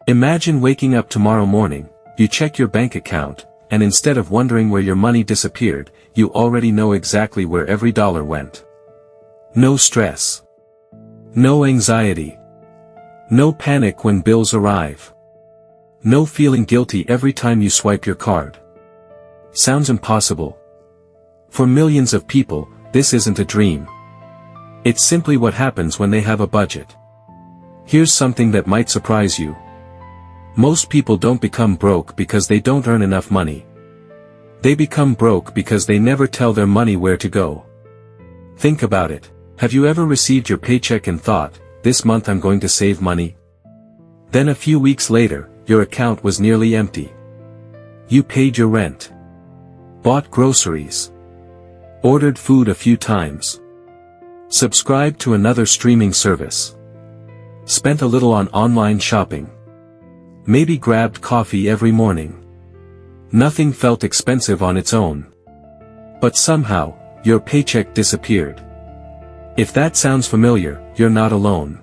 Imagine waking up tomorrow morning, you check your bank account, and instead of wondering where your money disappeared, you already know exactly where every dollar went. No stress. No anxiety. No panic when bills arrive. No feeling guilty every time you swipe your card. Sounds impossible. For millions of people, this isn't a dream. It's simply what happens when they have a budget. Here's something that might surprise you. Most people don't become broke because they don't earn enough money. They become broke because they never tell their money where to go. Think about it. Have you ever received your paycheck and thought, this month I'm going to save money? Then a few weeks later, your account was nearly empty. You paid your rent. Bought groceries. Ordered food a few times. Subscribed to another streaming service. Spent a little on online shopping. Maybe grabbed coffee every morning. Nothing felt expensive on its own. But somehow, your paycheck disappeared. If that sounds familiar, you're not alone.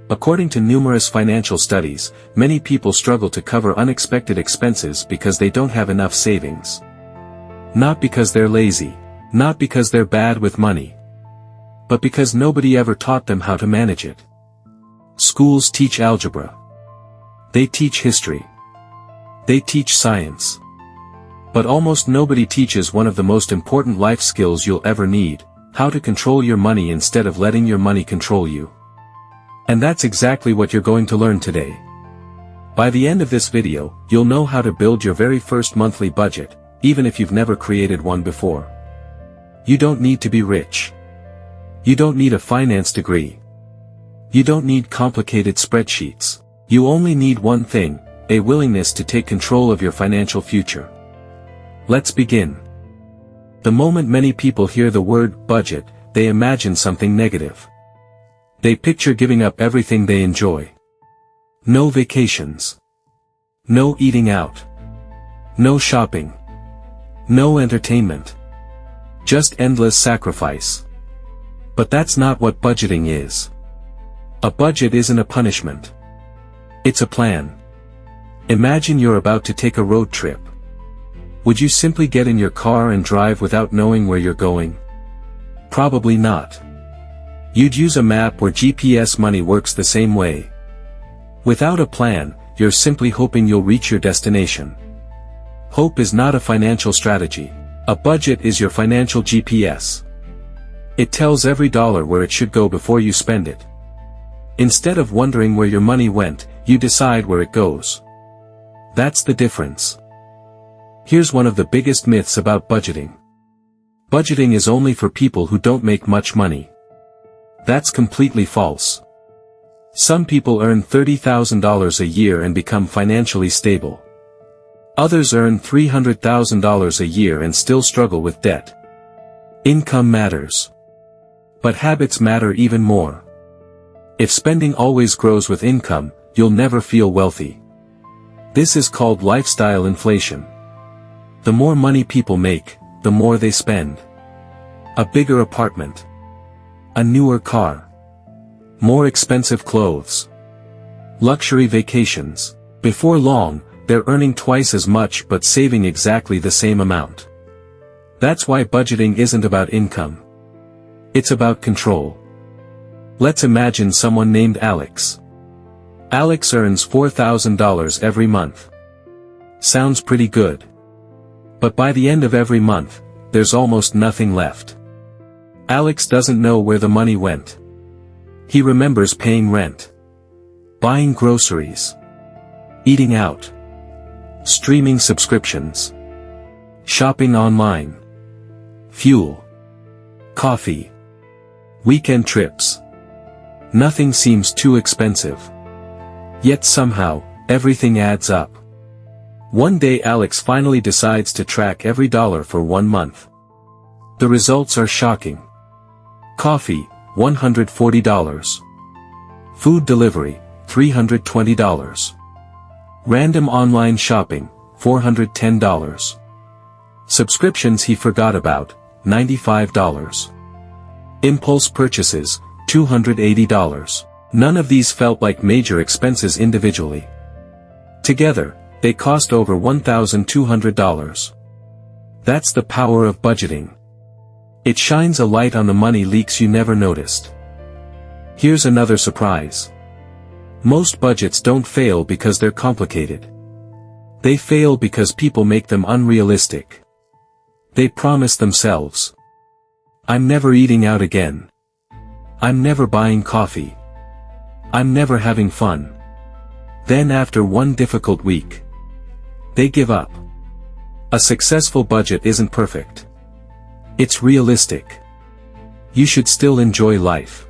According to numerous financial studies, many people struggle to cover unexpected expenses because they don't have enough savings. Not because they're lazy, not because they're bad with money, but because nobody ever taught them how to manage it. Schools teach algebra. They teach history. They teach science. But almost nobody teaches one of the most important life skills you'll ever need: how to control your money instead of letting your money control you. And that's exactly what you're going to learn today. By the end of this video, you'll know how to build your very first monthly budget, even if you've never created one before. You don't need to be rich. You don't need a finance degree. You don't need complicated spreadsheets. You only need one thing: a willingness to take control of your financial future. Let's begin. The moment many people hear the word budget, they imagine something negative. They picture giving up everything they enjoy. No vacations. No eating out. No shopping. No entertainment. Just endless sacrifice. But that's not what budgeting is. A budget isn't a punishment. It's a plan. Imagine you're about to take a road trip. Would you simply get in your car and drive without knowing where you're going? Probably not. You'd use a map, where GPS money works the same way. Without a plan, you're simply hoping you'll reach your destination. Hope is not a financial strategy. A budget is your financial GPS. It tells every dollar where it should go before you spend it. Instead of wondering where your money went, you decide where it goes. That's the difference. Here's one of the biggest myths about budgeting. Budgeting is only for people who don't make much money. That's completely false. Some people earn $30,000 a year and become financially stable. Others earn $300,000 a year and still struggle with debt. Income matters. But habits matter even more. If spending always grows with income, you'll never feel wealthy. This is called lifestyle inflation. The more money people make, the more they spend. A bigger apartment. A newer car. More expensive clothes. Luxury vacations. Before long, they're earning twice as much but saving exactly the same amount. That's why budgeting isn't about income. It's about control. Let's imagine someone named Alex. Alex earns $4,000 every month. Sounds pretty good. But by the end of every month, there's almost nothing left. Alex doesn't know where the money went. He remembers paying rent, buying groceries, eating out, streaming subscriptions, shopping online, fuel, coffee, weekend trips. Nothing seems too expensive. Yet somehow, everything adds up. One day Alex finally decides to track every dollar for 1 month. The results are shocking. Coffee, $140. Food delivery, $320. Random online shopping, $410. Subscriptions he forgot about, $95. Impulse purchases, $280. None of these felt like major expenses individually. Together, they cost over $1,200. That's the power of budgeting. It shines a light on the money leaks you never noticed. Here's another surprise. Most budgets don't fail because they're complicated. They fail because people make them unrealistic. They promise themselves, "I'm never eating out again. I'm never buying coffee. I'm never having fun." Then after one difficult week, they give up. A successful budget isn't perfect. It's realistic. You should still enjoy life.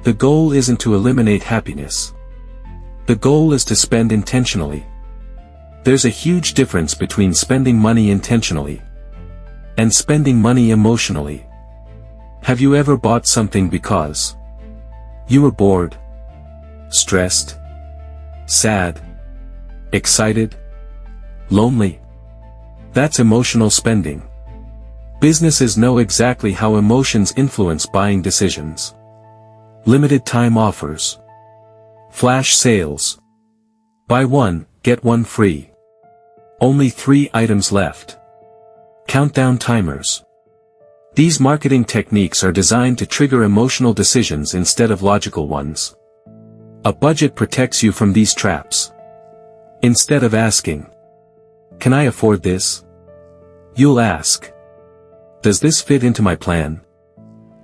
The goal isn't to eliminate happiness. The goal is to spend intentionally. There's a huge difference between spending money intentionally and spending money emotionally. Have you ever bought something because you were bored, stressed, sad, excited, lonely? That's emotional spending. Businesses know exactly how emotions influence buying decisions. Limited time offers. Flash sales. Buy one, get one free. Only 3 items left. Countdown timers. These marketing techniques are designed to trigger emotional decisions instead of logical ones. A budget protects you from these traps. Instead of asking, "Can I afford this?" you'll ask, "Does this fit into my plan?"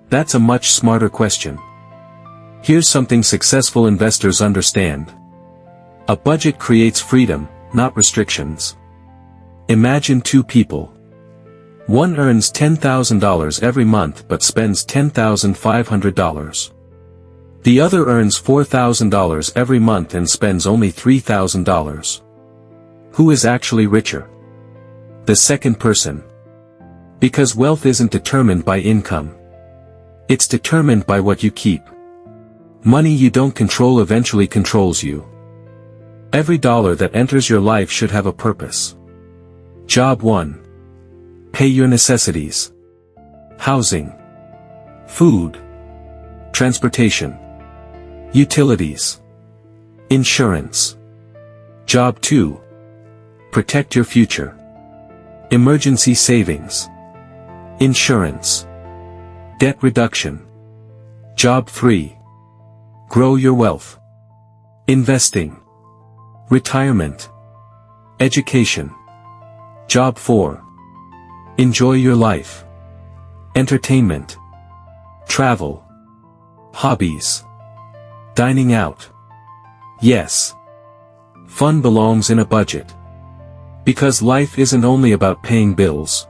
That's a much smarter question. Here's something successful investors understand. A budget creates freedom, not restrictions. Imagine 2 people. One earns $10,000 every month but spends $10,500. The other earns $4,000 every month and spends only $3,000. Who is actually richer? The second person. Because wealth isn't determined by income. It's determined by what you keep. Money you don't control eventually controls you. Every dollar that enters your life should have a purpose. Job 1. Pay your necessities. Housing. Food. Transportation. Utilities. Insurance. Job 2. Protect your future. Emergency savings. Insurance. Debt reduction. Job 3. Grow your wealth. Investing. Retirement. Education. Job 4. Enjoy your life. Entertainment. Travel. Hobbies. Dining out. Yes. Fun belongs in a budget. Because life isn't only about paying bills.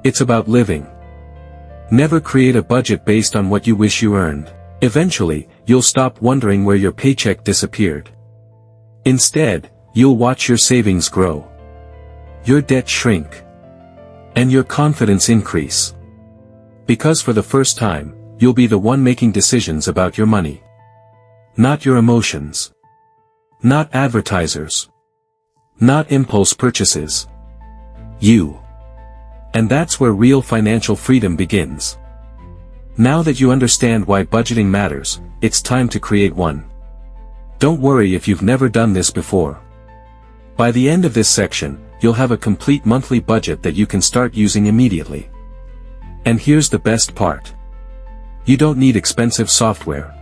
It's about living. Never create a budget based on what you wish you earned. Eventually, you'll stop wondering where your paycheck disappeared. Instead, you'll watch your savings grow. Your debt shrink. And your confidence increase. Because for the first time, you'll be the one making decisions about your money. Not your emotions. Not advertisers. Not impulse purchases. You. And that's where real financial freedom begins. Now that you understand why budgeting matters, it's time to create one. Don't worry if you've never done this before. By the end of this section, you'll have a complete monthly budget that you can start using immediately. And here's the best part. You don't need expensive software.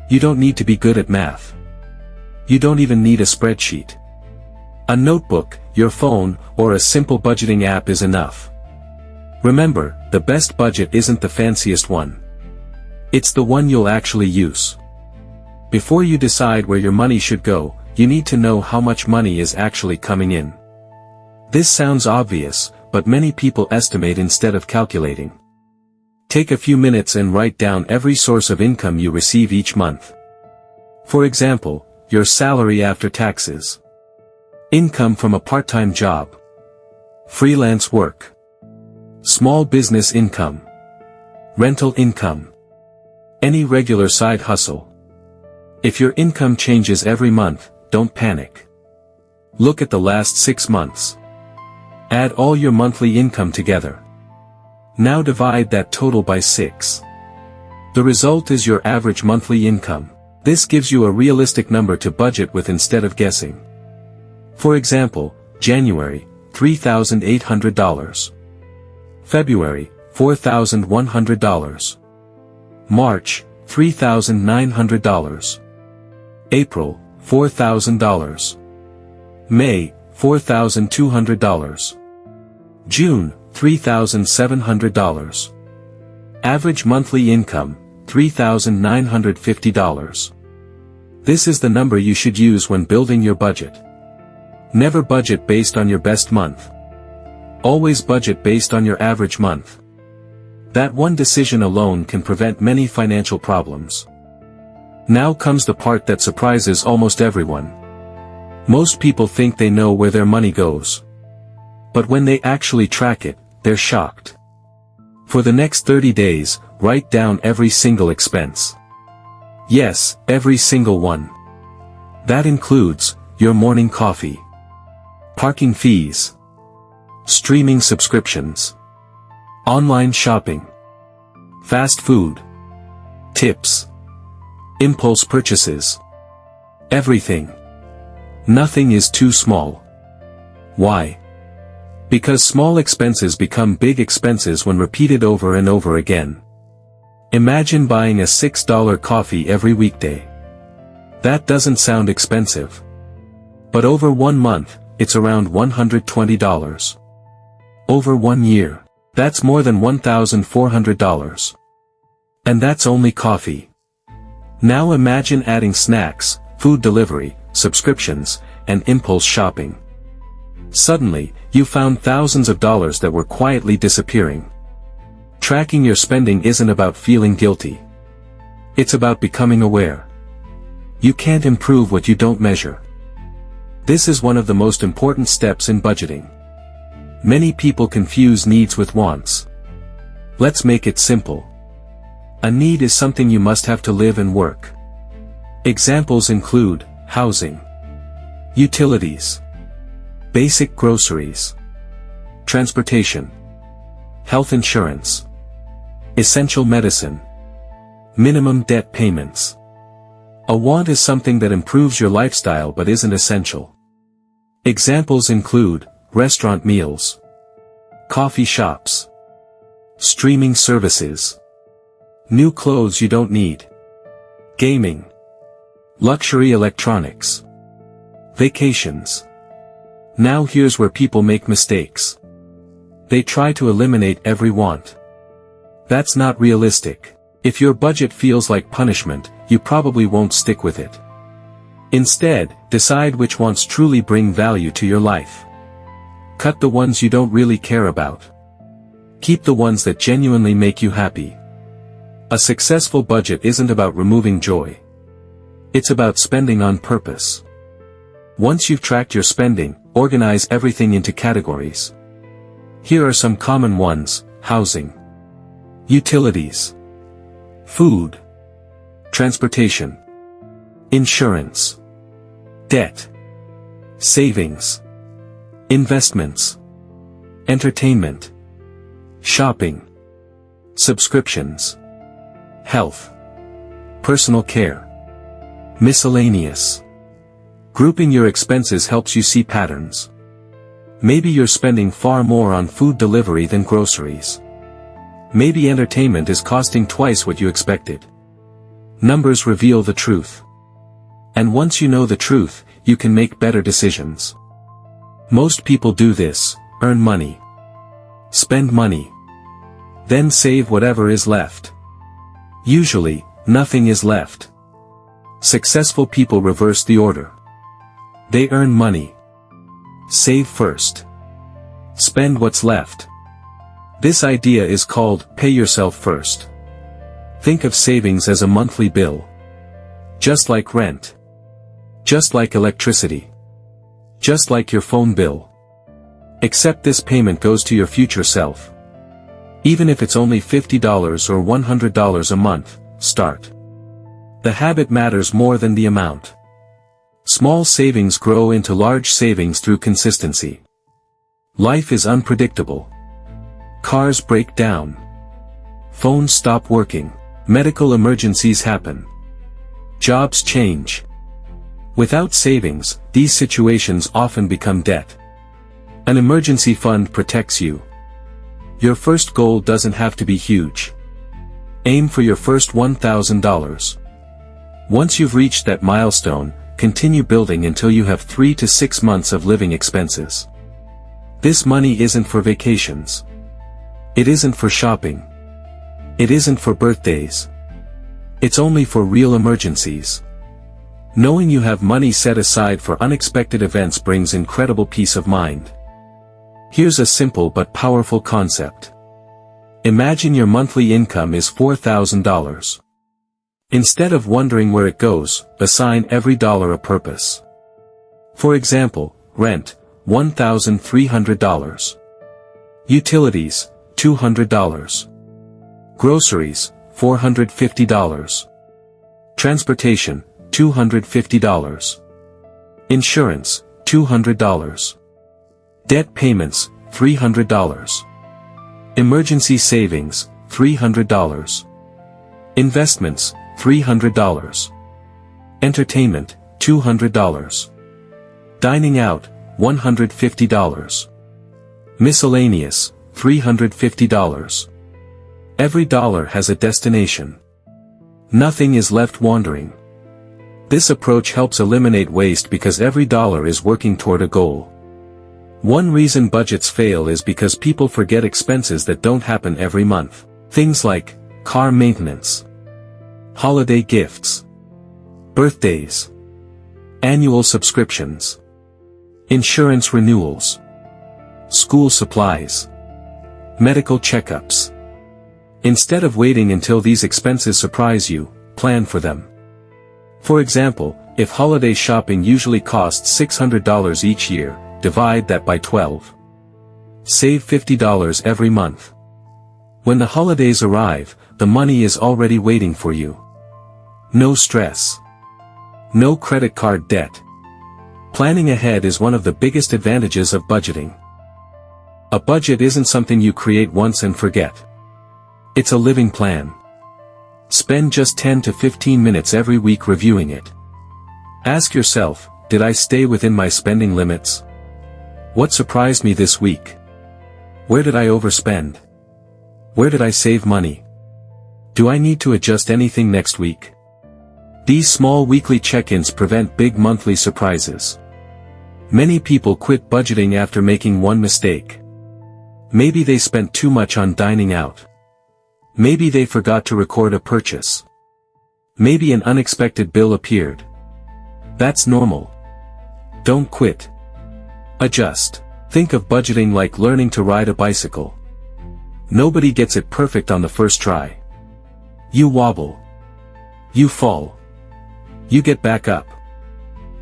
You don't need to be good at math. You don't even need a spreadsheet. A notebook, your phone, or a simple budgeting app is enough. Remember, the best budget isn't the fanciest one. It's the one you'll actually use. Before you decide where your money should go, you need to know how much money is actually coming in. This sounds obvious, but many people estimate instead of calculating. Take a few minutes and write down every source of income you receive each month. For example, your salary after taxes. Income from a part-time job. Freelance work. Small business income. Rental income. Any regular side hustle. If your income changes every month, don't panic. Look at the last 6 months. Add all your monthly income together. Now divide that total by 6. The result is your average monthly income. This gives you a realistic number to budget with instead of guessing. For example, January, $3,800. February, $4,100. March, $3,900. April, $4,000. May, $4,200. June, $3,700. Average monthly income, $3,950. This is the number you should use when building your budget. Never budget based on your best month. Always budget based on your average month. That one decision alone can prevent many financial problems. Now comes the part that surprises almost everyone. Most people think they know where their money goes. But when they actually track it, they're shocked. For the next 30 days, write down every single expense. Yes, every single one. That includes your morning coffee, parking fees, streaming subscriptions, online shopping, fast food, tips, impulse purchases. Everything. Nothing is too small. Why? Because small expenses become big expenses when repeated over and over again. Imagine buying a $6 coffee every weekday. That doesn't sound expensive. But over 1 month, it's around $120. Over 1 year, that's more than $1,400. And that's only coffee. Now imagine adding snacks, food delivery, subscriptions, and impulse shopping. Suddenly, you found thousands of dollars that were quietly disappearing. Tracking your spending isn't about feeling guilty. It's about becoming aware. You can't improve what you don't measure. This is one of the most important steps in budgeting. Many people confuse needs with wants. Let's make it simple. A need is something you must have to live and work. Examples include housing, utilities, basic groceries, transportation, health insurance, essential medicine, minimum debt payments. A want is something that improves your lifestyle but isn't essential. Examples include restaurant meals, coffee shops, streaming services, new clothes you don't need, gaming, luxury electronics, vacations. Now here's where people make mistakes. They try to eliminate every want. That's not realistic. If your budget feels like punishment, you probably won't stick with it. Instead, decide which wants truly bring value to your life. Cut the ones you don't really care about. Keep the ones that genuinely make you happy. A successful budget isn't about removing joy. It's about spending on purpose. Once you've tracked your spending, organize everything into categories. Here are some common ones: housing, utilities, food, transportation, insurance, debt, savings, investments, entertainment, shopping, subscriptions, health, personal care, miscellaneous. Grouping your expenses helps you see patterns. Maybe you're spending far more on food delivery than groceries. Maybe entertainment is costing twice what you expected. Numbers reveal the truth. And once you know the truth, you can make better decisions. Most people do this: earn money, spend money, then save whatever is left. Usually, nothing is left. Successful people reverse the order. They earn money, save first, spend what's left. This idea is called pay yourself first. Think of savings as a monthly bill. Just like rent. Just like electricity. Just like your phone bill. Except this payment goes to your future self. Even if it's only $50 or $100 a month, start. The habit matters more than the amount. Small savings grow into large savings through consistency. Life is unpredictable. Cars break down. Phones stop working. Medical emergencies happen. Jobs change. Without savings, these situations often become debt. An emergency fund protects you. Your first goal doesn't have to be huge. Aim for your first $1,000. Once you've reached that milestone, continue building until you have 3 to 6 months of living expenses. This money isn't for vacations. It isn't for shopping. It isn't for birthdays. It's only for real emergencies. Knowing you have money set aside for unexpected events brings incredible peace of mind. Here's a simple but powerful concept. Imagine your monthly income is $4,000. Instead of wondering where it goes, assign every dollar a purpose. For example, rent, $1,300. Utilities, $200. Groceries, $450. Transportation, $250. Insurance, $200. Debt payments, $300. Emergency savings, $300. Investments, $300. Entertainment, $200. Dining out, $150. Miscellaneous, $350. Every dollar has a destination. Nothing is left wandering. This approach helps eliminate waste because every dollar is working toward a goal. One reason budgets fail is because people forget expenses that don't happen every month. Things like car maintenance, holiday gifts, birthdays, annual subscriptions, insurance renewals, school supplies, medical checkups. Instead of waiting until these expenses surprise you, plan for them. For example, if holiday shopping usually costs $600 each year, divide that by 12. Save $50 every month. When the holidays arrive, the money is already waiting for you. No stress. No credit card debt. Planning ahead is one of the biggest advantages of budgeting. A budget isn't something you create once and forget. It's a living plan. Spend just 10 to 15 minutes every week reviewing it. Ask yourself, did I stay within my spending limits? What surprised me this week? Where did I overspend? Where did I save money? Do I need to adjust anything next week? These small weekly check-ins prevent big monthly surprises. Many people quit budgeting after making one mistake. Maybe they spent too much on dining out. Maybe they forgot to record a purchase. Maybe an unexpected bill appeared. That's normal. Don't quit. Adjust. Think of budgeting like learning to ride a bicycle. Nobody gets it perfect on the first try. You wobble. You fall. You get back up.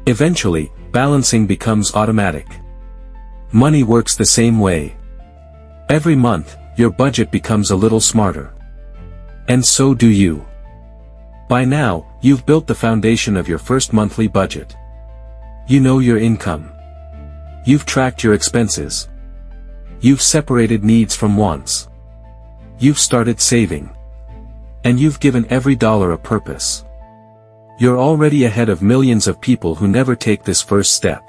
Eventually, balancing becomes automatic. Money works the same way. Every month, your budget becomes a little smarter. And so do you. By now, you've built the foundation of your first monthly budget. You know your income. You've tracked your expenses. You've separated needs from wants. You've started saving. And you've given every dollar a purpose. You're already ahead of millions of people who never take this first step.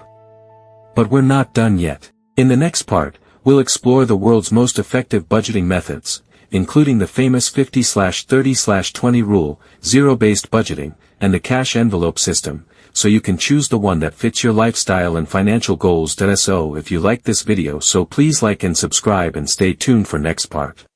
But we're not done yet. In the next part, we'll explore the world's most effective budgeting methods, including the famous 50/30/20 rule, zero-based budgeting, and the cash envelope system, so you can choose the one that fits your lifestyle and financial goals. So if you like this video, so please like and subscribe and stay tuned for next part.